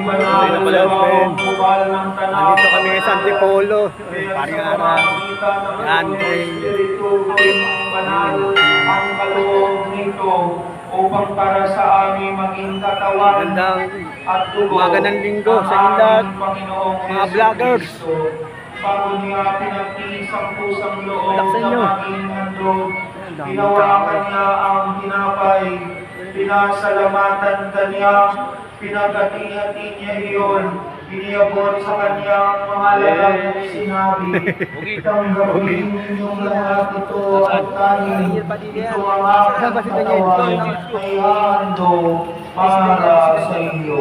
banal na bukal ng tanawin. Andito kami sa Antipolo. Pariara. Andre. Banal ang kaloob nito upang para sa amin maging katawan at dugo magandang linggo sa inyong lahat, mga vloggers. Bago niya pinagtiis ang pusang loob Sa na inyo. maging handog, ginawakan niya ang tinapay, pinasalamatan kanya, pinagati-hati niya iyon, iniyabot sa kanyang mga lalaki sinabi, tanggapin ninyong lahat ito at kanin, ito ang aking katawan, may handog para sa inyo.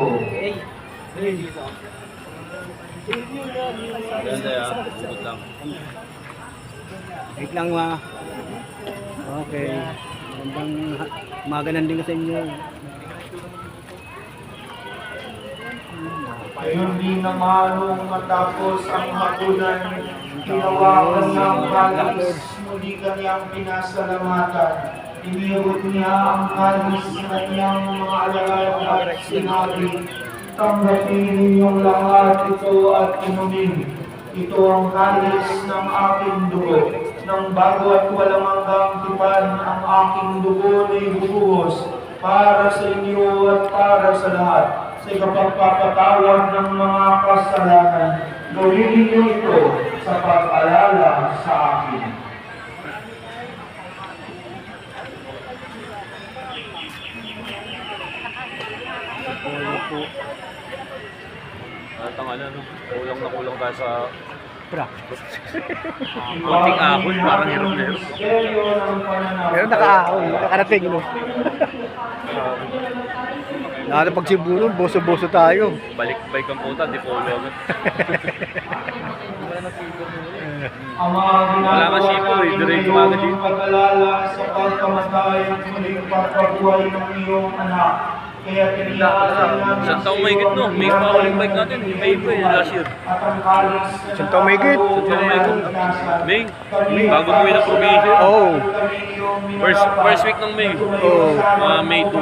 Ganda ya, ikot lang. Wait lang ma. Okay. Magandang linggo sa inyo. Ayun din naman nung matapos ang hapunan, tinawagan niya ang kalis, muli kanyang pinasalamatan. Iniyabot niya ang kalis sa kanyang mga alagad at sinabi, tanggapin ninyong lahat ito at inumin. Ito ang kalis ng aking dugo, ng bago at walang hanggang tipan ang aking dugo na ibubuhos para sa inyo at para sa lahat, sa ikapagpapatawad ng mga kasalanan. Gawin ninyo ito sa pag-alala sa akin. At ang ano, kulang na kulang tayo sa Pra. konting ahon, parang hirap na hirap. Pero nakaahon, nakarating no. Lalo pag siguro, boso-boso tayo. Balik ang puta, di po agad. Ang mga Wala nga sipo eh, diretso ka agad dito. pag-alala sa pagkamatay at muling pagpabuhay ng iyong anak. Kaya tiniyakan namin Isang taong may git no, may pauling bike natin, May po eh, last year. at ang kalis na Isang taong may git. Isang taong may git. May, bago umuwi ng probinsya. Oh. First week ng May. Oh. May 2.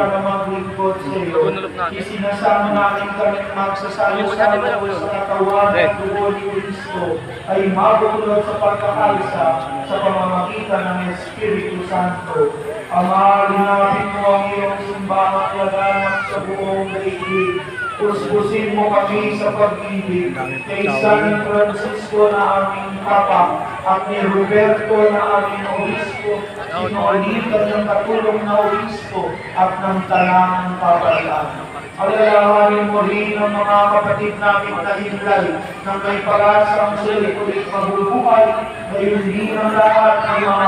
Punulog natin. Isinasama namin kami magsasalo-salo sa katawan at dugo ni Cristo ay mabulot sa pagkakaisa sa pamamagitan ng Espiritu Santo. Ama, linapin mo ang iyong simbahan laganap sa buong daigdig. Puspusin mo kami sa pag-ibig kay San Francisco na aming Papa at ni Roberto na aming Obispo, sinuulitan ng katulong na Obispo at ng talangang kapalaan. Alalahanin mo rin ang mga kapatid namin na himlay ng may pag-asang sila ulit mabubuhay, gayon din ang lahat ng mga